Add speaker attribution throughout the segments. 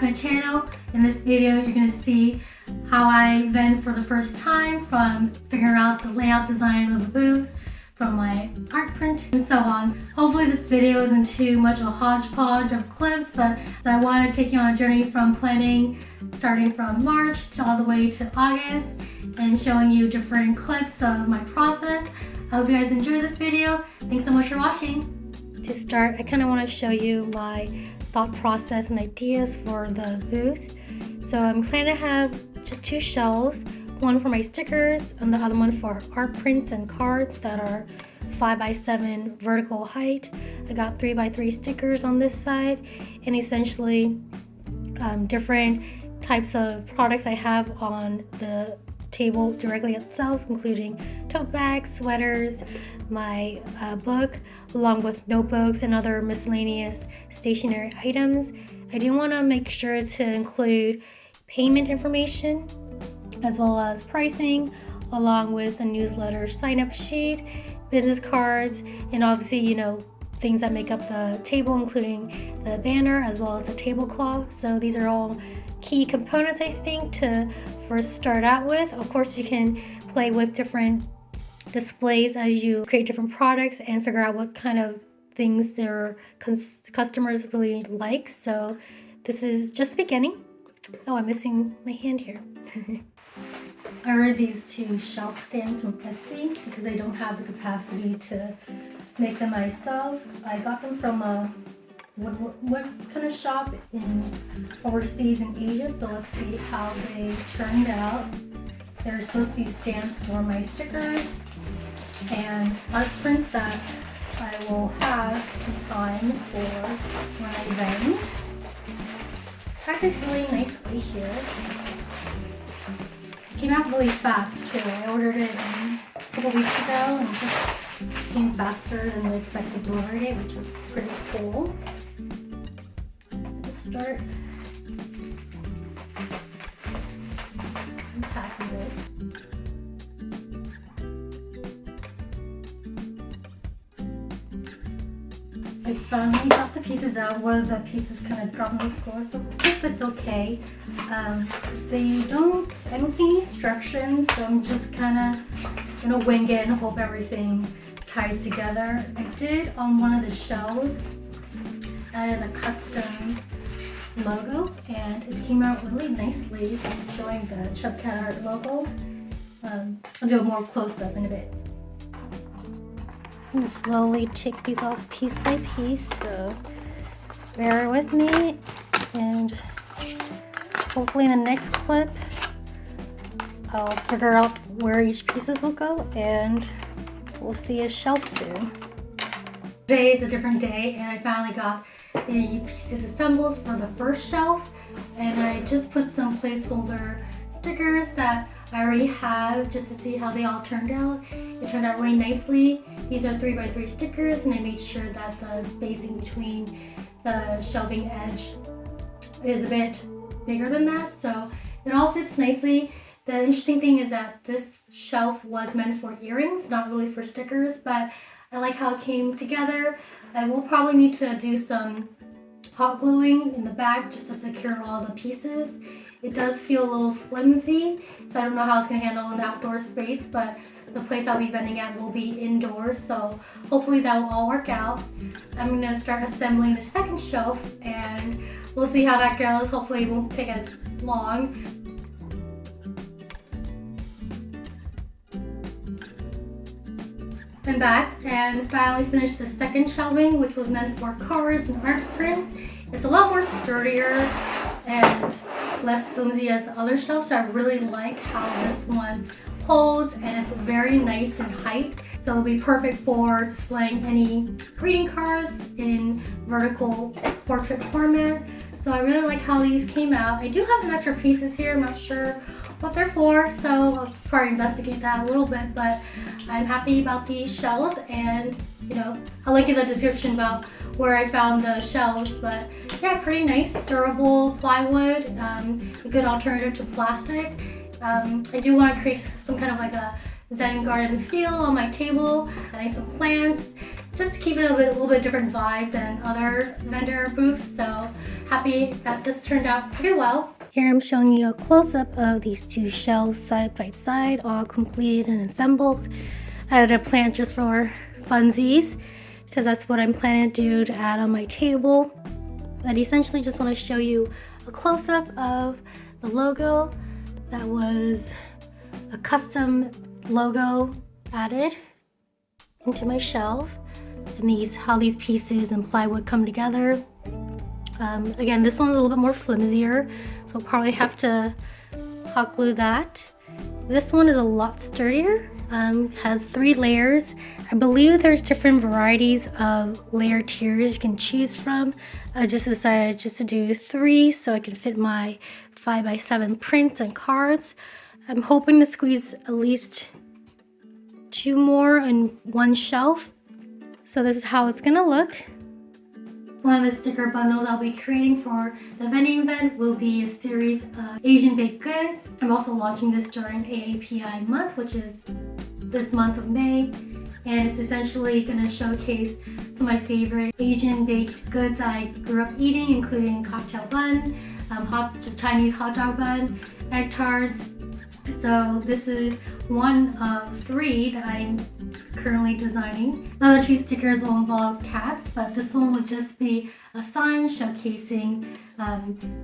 Speaker 1: to my channel. In this video, you're going to see how I vend for the first time, from figuring out the layout design of the booth, from my art print, and so on. Hopefully this video isn't too much of a hodgepodge of clips, but I want to take you on a journey from planning, starting from March to all the way to August, and showing you different clips of my process. I hope you guys enjoy this video. Thanks so much for watching. To start, I kind of want to show you my thought process and ideas for the booth. So I'm planning to have just two shelves, one for my stickers and the other one for art prints and cards that are 5x7 vertical height. I got 3x3 stickers on this side, and essentially different types of products I have on the table directly itself, including tote bags, sweaters, my book, along with notebooks and other miscellaneous stationery items. I do want to make sure to include payment information as well as pricing, along with a newsletter sign-up sheet, business cards, and obviously, things that make up the table, including the banner as well as the tablecloth. So these are all key components, I think, to first start out with. Of course, you can play with different displays as you create different products and figure out what kind of things their customers really like. So this is just the beginning. Oh, I'm missing my hand here. I ordered these two shelf stands from Etsy because I don't have the capacity to make them myself. I got them from a what kind of shop in overseas in Asia, so let's see how they turned out. They're supposed to be stands for my stickers and art prints that I will have in time for when I vend. Packaged really nicely here. It came out really fast too. I ordered it a couple weeks ago and it just came faster than the expected delivery date, which was pretty cool. Let's start unpacking this. I finally got the pieces out. One of the pieces kind of dropped on the floor, so if it's okay. I don't see any instructions, so I'm just kind of gonna wing it and hope everything ties together. I did on one of the shelves added a custom logo, and it came out really nicely, showing the Chub Cat Art logo. I'll do a more close-up in a bit. I'm going to slowly take these off piece by piece, so just bear with me, and hopefully in the next clip I'll figure out where each pieces will go, and we'll see a shelf soon. Today is a different day, and I finally got the pieces assembled for the first shelf, and I just put some placeholder stickers that I already have just to see how they all turned out. It turned out really nicely. These are 3x3 stickers, and I made sure that the spacing between the shelving edge is a bit bigger than that, so it all fits nicely. The interesting thing is that this shelf was meant for earrings, not really for stickers, but I like how it came together. I will probably need to do some hot gluing in the back just to secure all the pieces. It does feel a little flimsy, so I don't know how it's going to handle an outdoor space, but the place I'll be vending at will be indoors, so hopefully that will all work out. I'm going to start assembling the second shelf, and we'll see how that goes. Hopefully it won't take as long. I'm back and finally finished the second shelving, which was meant for cards and art prints. It's a lot more sturdier and less flimsy as the other shelf, so I really like how this one holds, and it's very nice in height, so it'll be perfect for displaying any greeting cards in vertical portrait format. So I really like how these came out. I do have some extra pieces here. I'm not sure what they're for, so I'll just probably investigate that a little bit, but I'm happy about these shelves, and I'll link in the description about where I found the shelves. But yeah, pretty nice, durable plywood, a good alternative to plastic. I do want to create some kind of like a Zen garden feel on my table, adding some plants, just to keep it a little bit different vibe than other vendor booths. So happy that this turned out pretty well. Here I'm showing you a close-up of these two shelves side by side, all completed and assembled. I added a plant just for funsies because that's what I'm planning to do to add on my table. But essentially just want to show you a close-up of the logo. That was a custom logo added into my shelf, and how these pieces and plywood come together. Again, this one's a little bit more flimsier, so I'll probably have to hot glue that. This one is a lot sturdier, has 3 layers. I believe there's different varieties of layer tiers you can choose from. I just decided just to do 3 so I can fit my 5x7 prints and cards. I'm hoping to squeeze at least 2 more in one shelf. So this is how it's gonna look. One of the sticker bundles I'll be creating for the vending event will be a series of Asian baked goods. I'm also launching this during AAPI month, which is this month of May. And it's essentially gonna showcase some of my favorite Asian baked goods I grew up eating, including cocktail bun, just Chinese hot dog bun, egg tarts. So this is one of 3 that I'm currently designing. The other 2 stickers will involve cats, but this one will just be a sign showcasing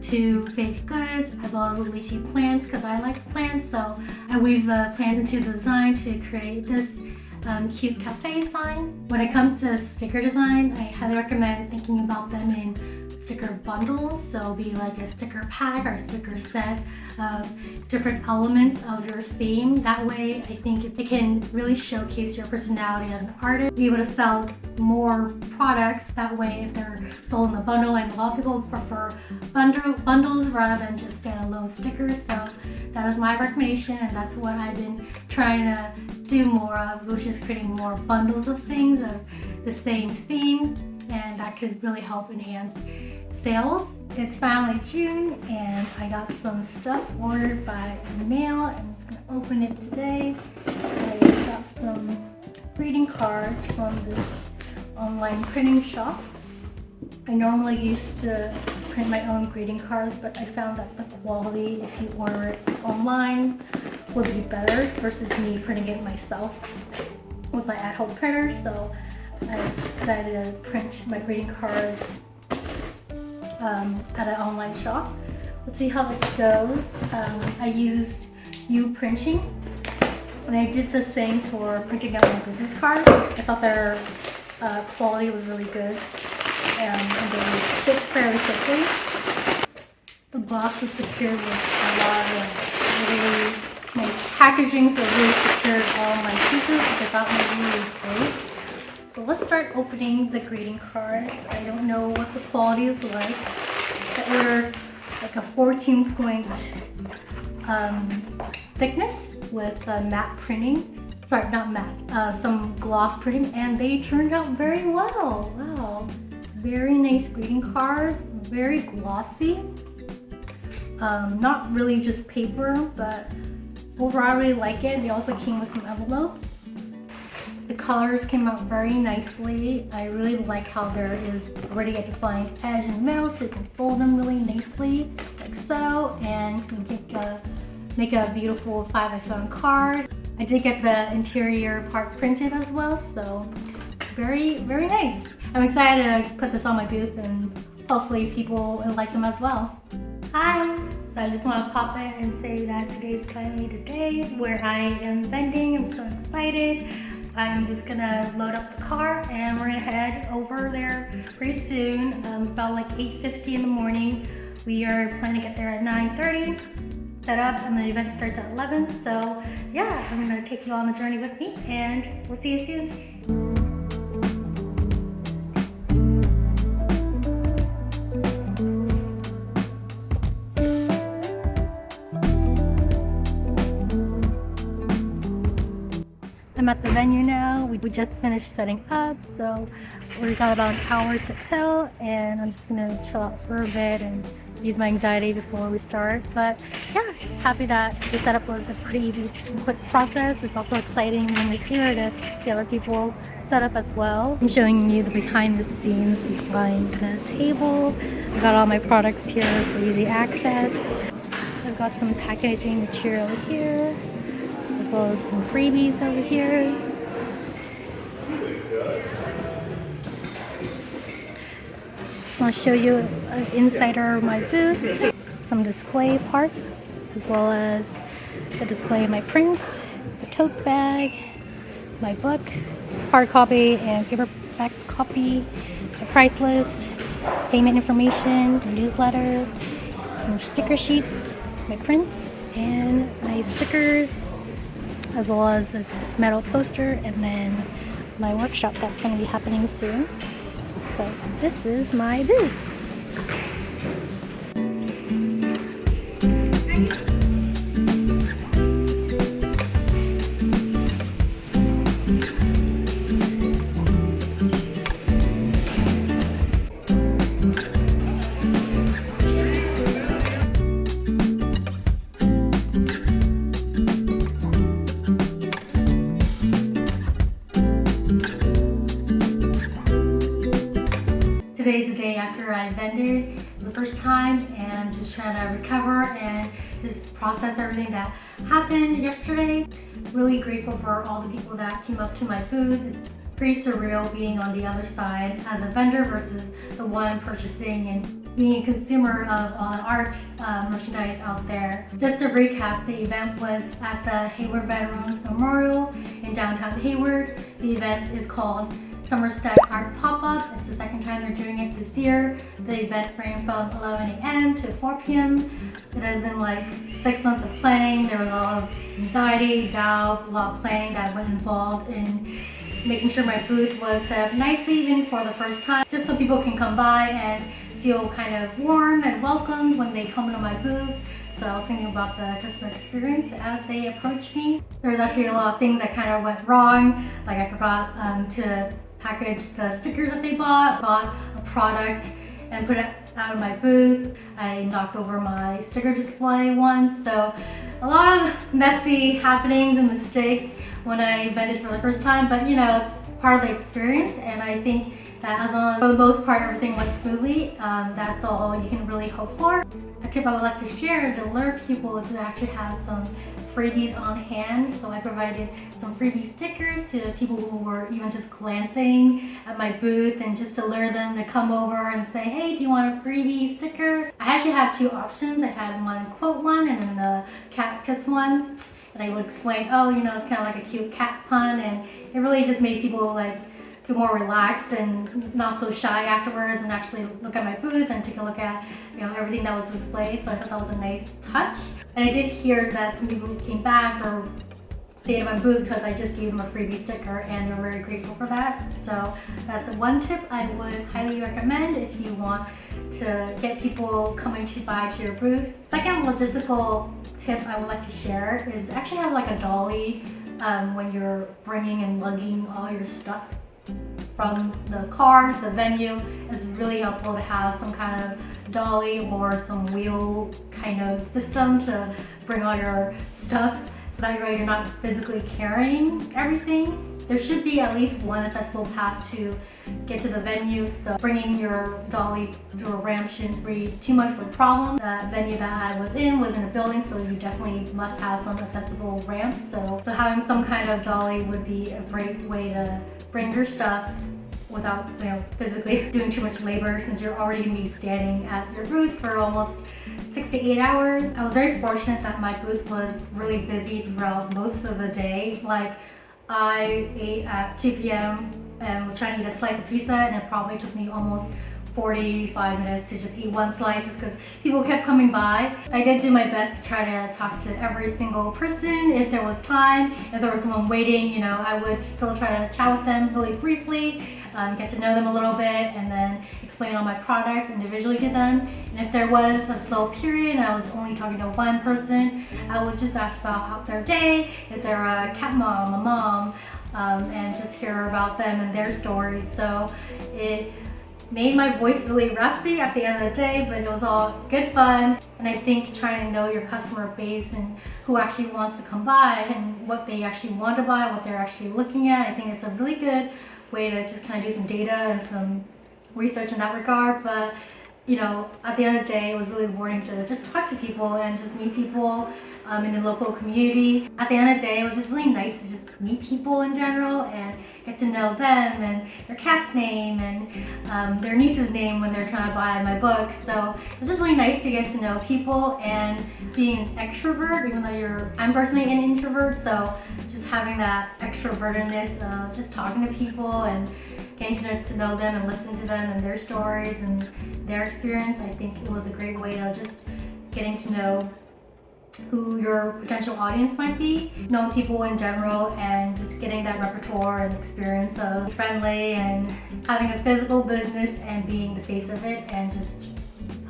Speaker 1: 2 baked goods as well as leafy plants because I like plants. So I weave the plants into the design to create this cute cafe sign. When it comes to sticker design, I highly recommend thinking about them in sticker bundles, so it'll be like a sticker pack or a sticker set of different elements of your theme. That way I think it can really showcase your personality as an artist. Be able to sell more products that way if they're sold in a bundle, and a lot of people prefer bundles rather than just standalone stickers. So that is my recommendation, and that's what I've been trying to do more of, which is creating more bundles of things of the same theme, and that could really help enhance sales. It's finally June and I got some stuff ordered by mail. I'm just gonna open it today. I got some greeting cards from this online printing shop. I normally used to print my own greeting cards, but I found that the quality, if you order it online, would be better versus me printing it myself with my at-home printer. So I decided to print my greeting cards at an online shop. Let's see how this goes. I used U-printing, and I did the same for printing out my business cards. I thought their quality was really good, and they shipped fairly quickly. The box is secured with a lot of really nice packaging, so it really secured all my pieces, which I thought was really great. So let's start opening the greeting cards. I don't know what the quality is like. I ordered like a 14-point thickness with matte printing. Sorry, not matte, some gloss printing, and they turned out very well. Wow, very nice greeting cards, very glossy. Not really just paper, but overall I really like it. They also came with some envelopes. The colors came out very nicely. I really like how there is already a defined edge in the middle, so you can fold them really nicely, like so, and make a beautiful 5x7 card. I did get the interior part printed as well, so very, very nice. I'm excited to put this on my booth, and hopefully people will like them as well. Hi! So I just want to pop in and say that today's finally the day where I am vending. I'm so excited. I'm just gonna load up the car and we're gonna head over there pretty soon, about like 8:50 in the morning. We are planning to get there at 9:30, set up, and the event starts at 11. So yeah, I'm gonna take you on the journey with me, and we'll see you soon. I'm at the venue now. We just finished setting up, so we got about an hour to kill, and I'm just gonna chill out for a bit and ease my anxiety before we start. But yeah, happy that the setup was a pretty easy and quick process. It's also exciting when we're here to see other people setup as well. I'm showing you the behind the scenes behind the table. I got all my products here for easy access. I've got some packaging material here, as well as some freebies over here. Just want to show you an insider of my booth, some display parts, as well as the display of my prints, the tote bag, my book, hard copy and paperback copy, the price list, payment information, the newsletter, some sticker sheets, my prints, and my stickers, as well as this metal poster, and then my workshop that's going to be happening soon. So this is my booth. Today's the day after I vended for the first time, and I'm just trying to recover and just process everything that happened yesterday. Really grateful for all the people that came up to my booth. It's pretty surreal being on the other side as a vendor versus the one purchasing and being a consumer of all the art merchandise out there. Just to recap, the event was at the Hayward Veterans Memorial in downtown Hayward. The event is called Summer Stack Art Pop-Up. It's the second time they're doing it this year. The event ran from 11 a.m. to 4 p.m. It has been like 6 months of planning. There was a lot of anxiety, doubt, a lot of planning that went involved in making sure my booth was set up nicely even for the first time, just so people can come by and feel kind of warm and welcomed when they come into my booth. So I was thinking about the customer experience as they approach me. There was actually a lot of things that kind of went wrong. Like I forgot to package the stickers that they bought a product and put it out of my booth. I knocked over my sticker display once. So a lot of messy happenings and mistakes when I vended for the first time, but you know, it's part of the experience, and I think that as long as for the most part everything went smoothly, that's all you can really hope for. A tip I would like to share to lure people is to actually have some freebies on hand. So I provided some freebie stickers to people who were even just glancing at my booth, and just to lure them to come over and say, hey, do you want a freebie sticker? I actually had two options. I had one quote one and then the cactus one. And I would explain, oh, you know, it's kind of like a cute cat pun, and it really just made people like feel more relaxed and not so shy afterwards, and actually look at my booth and take a look at, you know, everything that was displayed. So I thought that was a nice touch. And I did hear that some people came back or stayed at my booth because I just gave them a freebie sticker, and they're very grateful for that. So that's one tip I would highly recommend if you want to get people coming to buy to your booth. Second logistical tip I would like to share is actually have like a dolly when you're bringing and lugging all your stuff from the car to the venue. It's really helpful to have some kind of dolly or some wheel kind of system to bring all your stuff, so that way you're not physically carrying everything. There should be at least one accessible path to get to the venue, so bringing your dolly through a ramp shouldn't be too much of a problem. The venue that I was in a building, so you definitely must have some accessible ramps. So having some kind of dolly would be a great way to bring your stuff without, you know, physically doing too much labor, since you're already going to be standing at your booth for almost 6 to 8 hours. I was very fortunate that my booth was really busy throughout most of the day. Like, I ate at 2 p.m. and was trying to eat a slice of pizza, and it probably took me almost 45 minutes to just eat one slice, just because people kept coming by. I did do my best to try to talk to every single person if there was time. If there was someone waiting, you know, I would still try to chat with them really briefly, get to know them a little bit, and then explain all my products individually to them. And if there was a slow period and I was only talking to one person, I would just ask about their day, if they're a cat mom, a mom, and just hear about them and their stories. So it made my voice really raspy at the end of the day, but it was all good fun. And I think trying to know your customer base and who actually wants to come by and what they actually want to buy, what they're actually looking at, I think it's a really good way to just kind of do some data and some research in that regard. But you know, at the end of the day, it was really rewarding to just talk to people and just meet people in the local community. At the end of the day, it was just really nice to just meet people in general and get to know them and their cat's name and their niece's name when they're trying to buy my book. So it was just really nice to get to know people, and being an extrovert, even though I'm personally an introvert, so just having that extrovertedness, just talking to people and getting to know them and listen to them and their stories and their experience, I think it was a great way to just getting to know who your potential audience might be, knowing people in general, and just getting that repertoire and experience of friendly and having a physical business and being the face of it, and just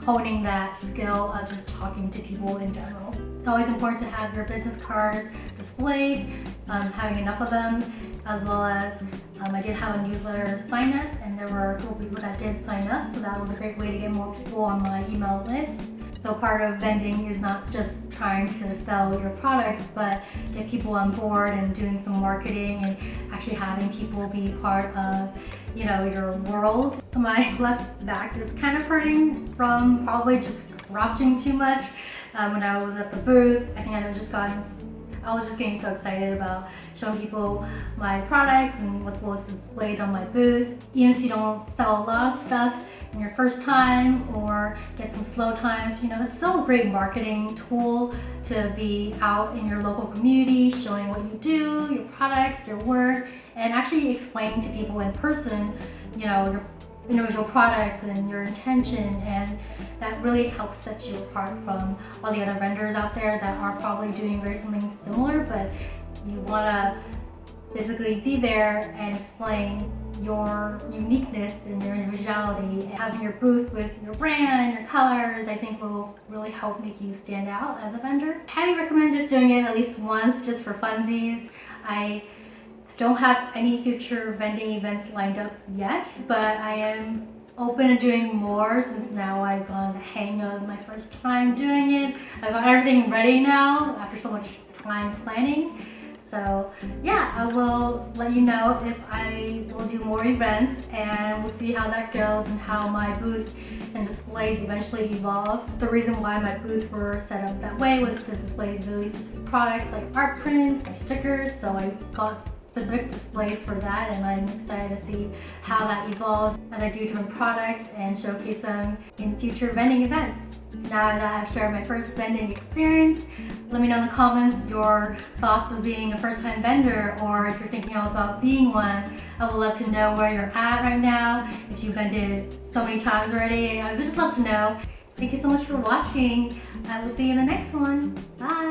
Speaker 1: honing that skill of just talking to people in general. It's always important to have your business cards displayed, having enough of them, as well as I did have a newsletter sign up, and there were a couple people that did sign up, so that was a great way to get more people on my email list. So part of vending is not just trying to sell your product, but get people on board and doing some marketing and actually having people be part of, you know, your world. So my left back is kind of hurting from probably just crouching too much when I was at the booth. I think I was just getting so excited about showing people my products and what was displayed on my booth. Even if you don't sell a lot of stuff in your first time or get some slow times, you know, it's still a great marketing tool to be out in your local community, showing what you do, your products, your work, and actually explaining to people in person, you know, your individual products and your intention, and that really helps set you apart from all the other vendors out there that are probably doing something similar, but you want to physically be there and explain your uniqueness and your individuality. And having your booth with your brand, your colors, I think will really help make you stand out as a vendor. I highly recommend just doing it at least once, just for funsies. I don't have any future vending events lined up yet, but I am open to doing more since now I've gotten the hang of my first time doing it. I've got everything ready now after so much time planning. So yeah, I will let you know if I will do more events, and we'll see how that goes and how my booth and displays eventually evolve. The reason why my booth were set up that way was to display really specific products like art prints, my stickers, so I got specific displays for that, and I'm excited to see how that evolves as I do different products and showcase them in future vending events. Now that I've shared my first vending experience, let me know in the comments your thoughts of being a first-time vendor, or if you're thinking about being one. I would love to know where you're at right now, if you've vended so many times already. I would just love to know. Thank you so much for watching. I will see you in the next one. Bye!